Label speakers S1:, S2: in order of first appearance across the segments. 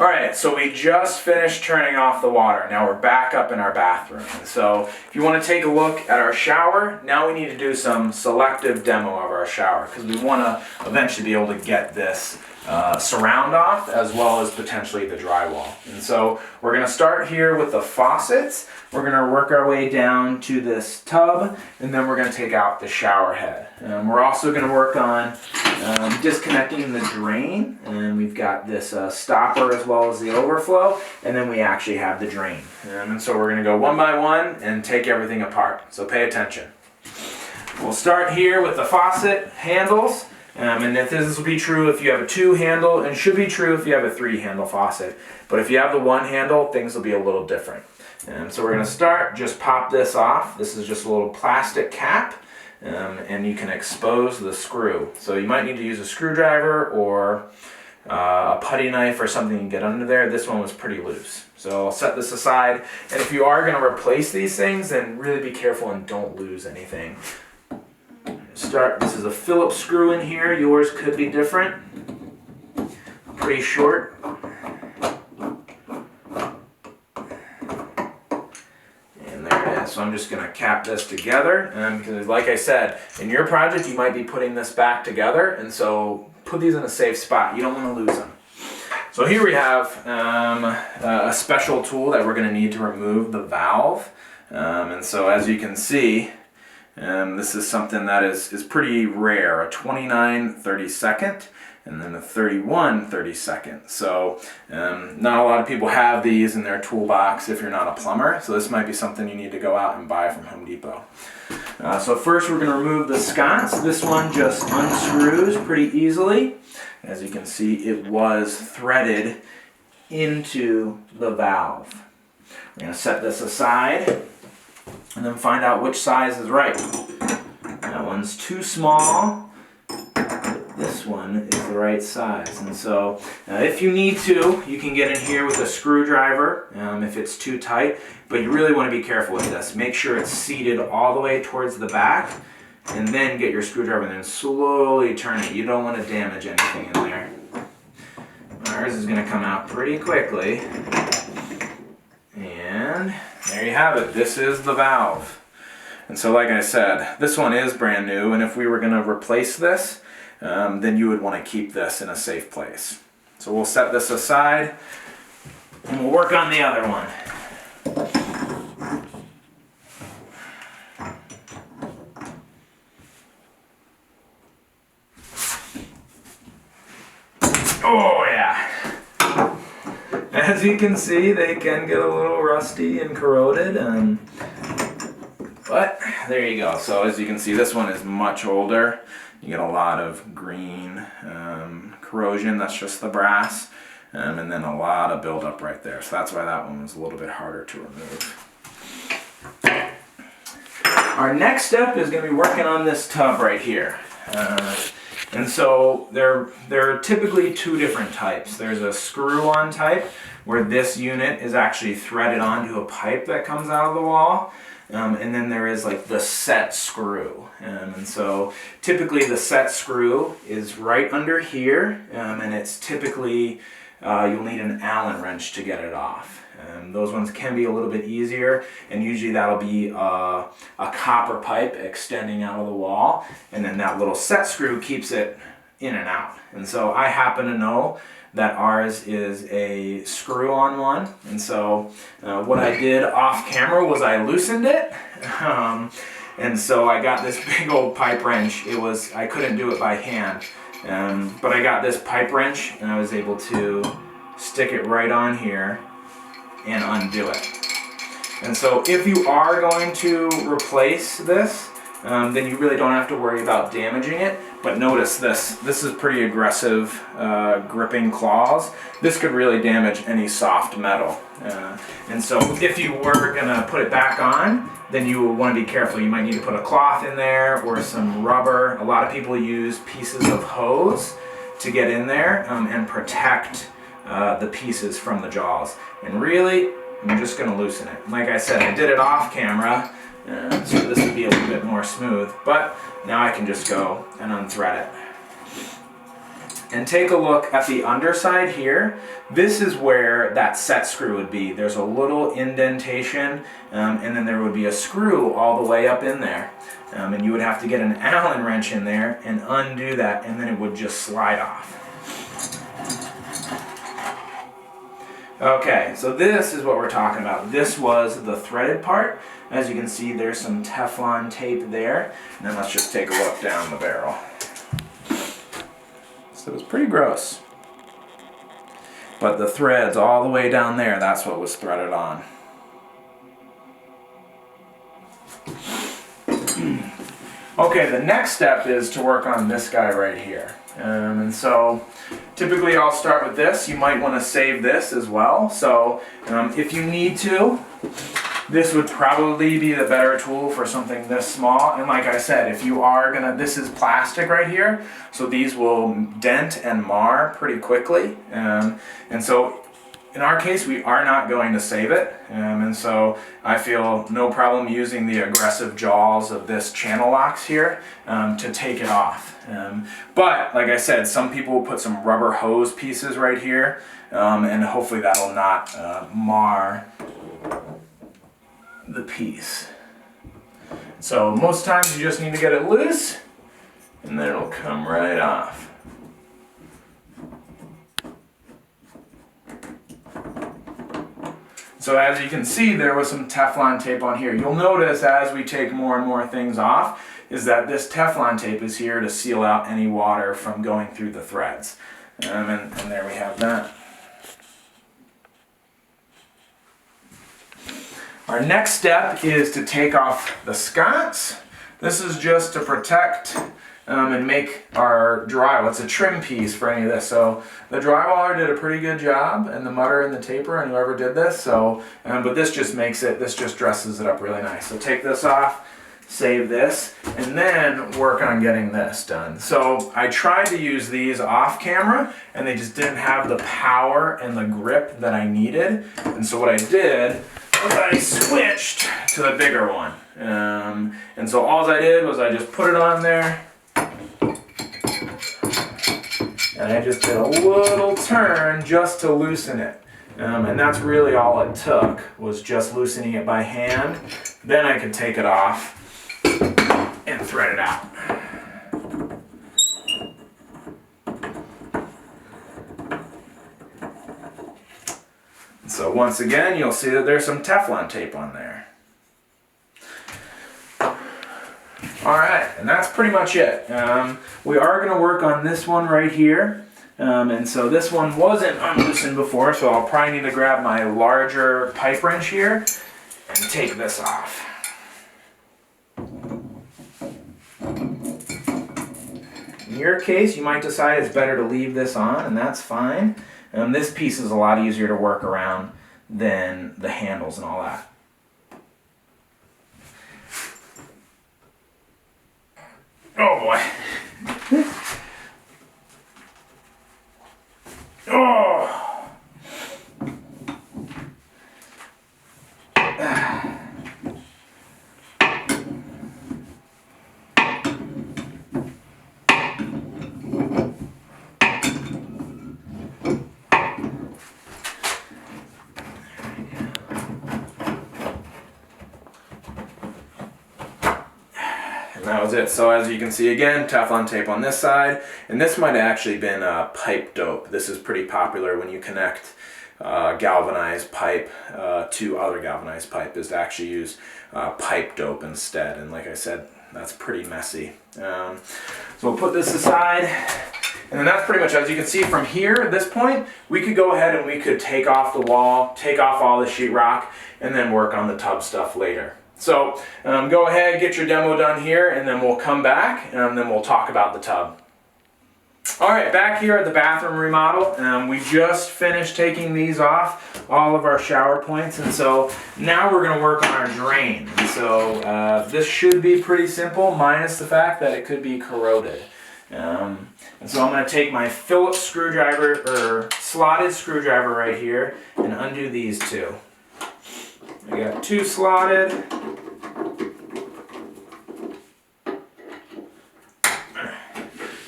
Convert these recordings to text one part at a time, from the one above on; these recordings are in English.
S1: All right, so we just finished turning off the water. Now we're back up in our bathroom. And so if you want to take a look at our shower, now we need to do some selective demo of our shower because we want to eventually be able to get this surround off as well as potentially the drywall. And so we're going to start here with the faucets. We're going to work our way down to this tub, and then we're going to take out the shower head. We're also going to work on disconnecting the drain, and we've got this stopper as well as the overflow, and then we actually have the drain. And so we're going to go one by one and take everything apart. So pay attention. We'll start here with the faucet handles. And if this will be true if you have a 2-handle, and should be true if you have a 3-handle faucet. But if you have the 1-handle, things will be a little different. So we're going to start, just pop this off. This is just a little plastic cap, and you can expose the screw. So you might need to use a screwdriver or a putty knife or something you can get under there. This one was pretty loose. So I'll set this aside. And if you are going to replace these things, then really be careful and don't lose anything. This is a Phillips screw in here. Yours could be different. Pretty short. And there it is. So I'm just going to cap this together. Because like I said, in your project you might be putting this back together. And so put these in a safe spot. You don't want to lose them. So here we have a special tool that we're going to need to remove the valve. And so as you can see, this is something that is pretty rare, a 29/32 and then a 31/32. So not a lot of people have these in their toolbox if you're not a plumber. So this might be something you need to go out and buy from Home Depot. So first we're going to remove the sconce. This one just unscrews pretty easily. As you can see, it was threaded into the valve. We're going to set this aside and then find out which size is right. That one's too small. This one is the right size. And so if you need to, you can get in here with a screwdriver if it's too tight, but you really want to be careful with this. Make sure it's seated all the way towards the back, and then get your screwdriver and then slowly turn it. You don't want to damage anything in there. Ours is going to come out pretty quickly. And there you have it. This is the valve. And so like I said, this one is brand new, and if we were going to replace this, then you would want to keep this in a safe place. So we'll set this aside, and we'll work on the other one. Oh yeah! As you can see, they can get a little rusty and corroded, but there you go. So as you can see, this one is much older. You get a lot of green corrosion, that's just the brass, and then a lot of buildup right there. So that's why that one was a little bit harder to remove. Our next step is going to be working on this tub right here. And so there are typically 2 different types. There's a screw-on type, where this unit is actually threaded onto a pipe that comes out of the wall. And then there is like the set screw. And so typically the set screw is right under here, and it's typically, you'll need an Allen wrench to get it off. Those ones can be a little bit easier, and usually that'll be a copper pipe extending out of the wall, and then that little set screw keeps it in and out. And so I happen to know that ours is a screw-on one, and so what I did off camera was I loosened it, and so I got this big old pipe wrench. I couldn't do it by hand, but I got this pipe wrench, and I was able to stick it right on here and undo it. And so if you are going to replace this, then you really don't have to worry about damaging it. But notice this is pretty aggressive gripping claws. This could really damage any soft metal. And so if you were gonna put it back on, then you will want to be careful. You might need to put a cloth in there or some rubber. A lot of people use pieces of hose to get in there and protect the pieces from the jaws. And really, I'm just gonna loosen it. Like I said, I did it off camera, so this would be a little bit more smooth, but now I can just go and unthread it. and take a look at the underside here. This is where that set screw would be. There's a little indentation, and then there would be a screw all the way up in there. And you would have to get an Allen wrench in there and undo that, and then it would just slide off. Okay, so this is what we're talking about. This was the threaded part. As you can see, there's some Teflon tape there. And then let's just take a look down the barrel. So it's pretty gross. But the threads all the way down there, that's what was threaded on. Okay, the next step is to work on this guy right here. And so typically I'll start with this. You might want to save this as well. So if you need to, this would probably be the better tool for something this small. And like I said, if you are gonna, this is plastic right here, so these will dent and mar pretty quickly. And so in our case, we are not going to save it. And so I feel no problem using the aggressive jaws of this channel locks here to take it off. But like I said, some people will put some rubber hose pieces right here, and hopefully that'll not mar the piece. So most times you just need to get it loose, and then it'll come right off. So as you can see, there was some Teflon tape on here. You'll notice as we take more and more things off, is that this Teflon tape is here to seal out any water from going through the threads. And there we have that. Our next step is to take off the sconce. This is just to protect and make our drywall. It's a trim piece for any of this. So the drywaller did a pretty good job, and the mutter and the taper, and whoever did this. So, but this just makes it, this just dresses it up really nice. So take this off, save this, and then work on getting this done. So I tried to use these off camera, and they just didn't have the power and the grip that I needed. And so what I did was I switched to the bigger one. And so all I did was I just put it on there, and I just did a little turn just to loosen it. And that's really all it took, was just loosening it by hand. Then I could take it off and thread it out. So once again, you'll see that there's some Teflon tape on there. Alright, and that's pretty much it. We are going to work on this one right here. And so this one wasn't unloosened before, so I'll probably need to grab my larger pipe wrench here and take this off. In your case, you might decide it's better to leave this on, and that's fine. This piece is a lot easier to work around than the handles and all that. Oh boy. Oh. And that was it. So as you can see again, Teflon tape on this side, and this might have actually been pipe dope. This is pretty popular when you connect galvanized pipe to other galvanized pipe, is to actually use pipe dope instead. And like I said, that's pretty messy. So we'll put this aside, and then that's pretty much, as you can see from here at this point, we could go ahead and we could take off the wall, take off all the sheetrock, and then work on the tub stuff later. So go ahead, get your demo done here, and then we'll come back, and then we'll talk about the tub. All right, back here at the bathroom remodel, we just finished taking these off, all of our shower points, and so now we're going to work on our drain. And so this should be pretty simple, minus the fact that it could be corroded. And so I'm going to take my Phillips screwdriver, or slotted screwdriver right here, and undo these two. I got two slotted.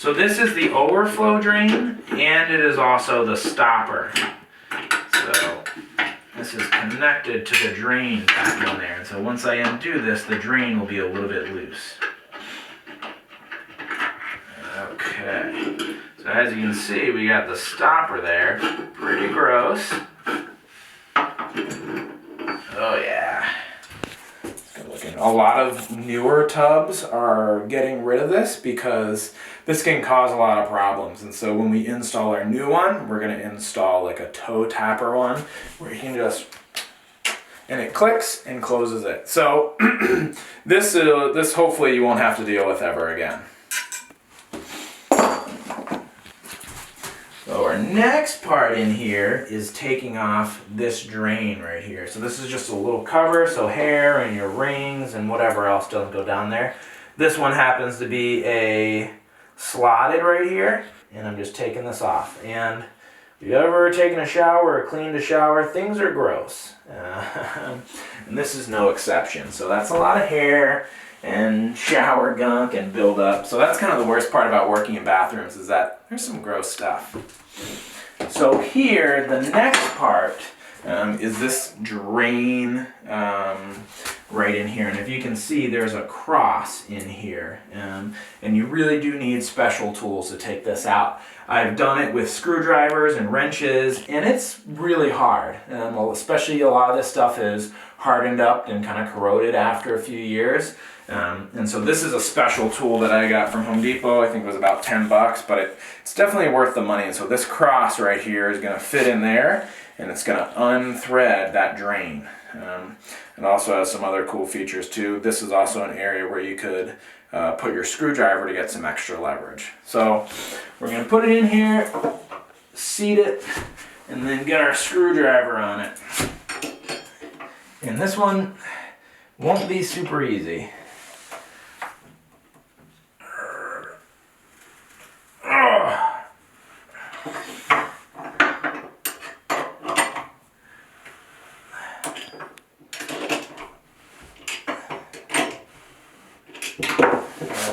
S1: So this is the overflow drain, and it is also the stopper. So this is connected to the drain back in there. And so once I undo this, the drain will be a little bit loose. Okay. So as you can see, we got the stopper there. Pretty gross. Oh yeah. A lot of newer tubs are getting rid of this because this can cause a lot of problems. And so when we install our new one, we're going to install like a toe tapper one where you can just, and it clicks and closes it. So this hopefully you won't have to deal with ever again. So our next part in here is taking off this drain right here. So this is just a little cover so hair and your rings and whatever else doesn't go down there. This one happens to be a slotted right here, and I'm just taking this off. And if you've ever taken a shower or cleaned a shower, things are gross. And this is no exception. So that's a lot of hair and shower gunk and buildup. So that's kind of the worst part about working in bathrooms, is that there's some gross stuff. So here, the next part is this drain right in here. And if you can see, there's a cross in here. And you really do need special tools to take this out. I've done it with screwdrivers and wrenches, and it's really hard. Especially a lot of this stuff is hardened up and kind of corroded after a few years. And so this is a special tool that I got from Home Depot. I think it was about 10 bucks, but it's definitely worth the money. And so this cross right here is going to fit in there, and it's going to unthread that drain. It also has some other cool features too. This is also an area where you could put your screwdriver to get some extra leverage. So we're going to put it in here, seat it, and then get our screwdriver on it. And this one won't be super easy.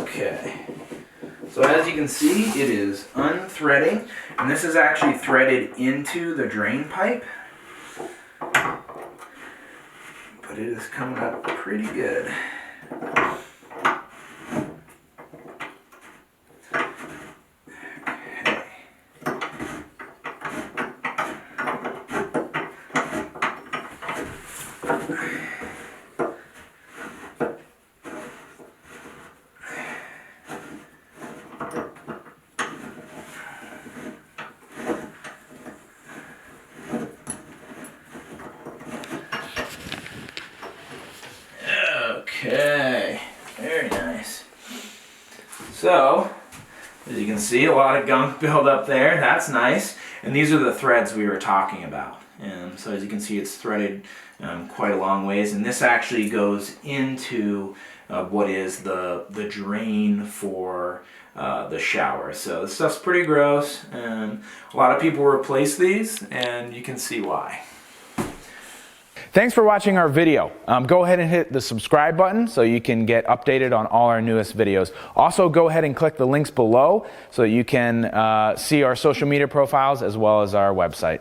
S1: Okay, so as you can see, it is unthreading, and this is actually threaded into the drain pipe, but it is coming up pretty good. Okay, very nice. So, as you can see, a lot of gunk build up there. That's nice. And these are the threads we were talking about. And so as you can see, it's threaded quite a long ways. And this actually goes into what is the drain for the shower. So this stuff's pretty gross. And a lot of people replace these, and you can see why.
S2: Thanks for watching our video. Go ahead and hit the subscribe button so you can get updated on all our newest videos. Also, go ahead and click the links below so you can see our social media profiles as well as our website.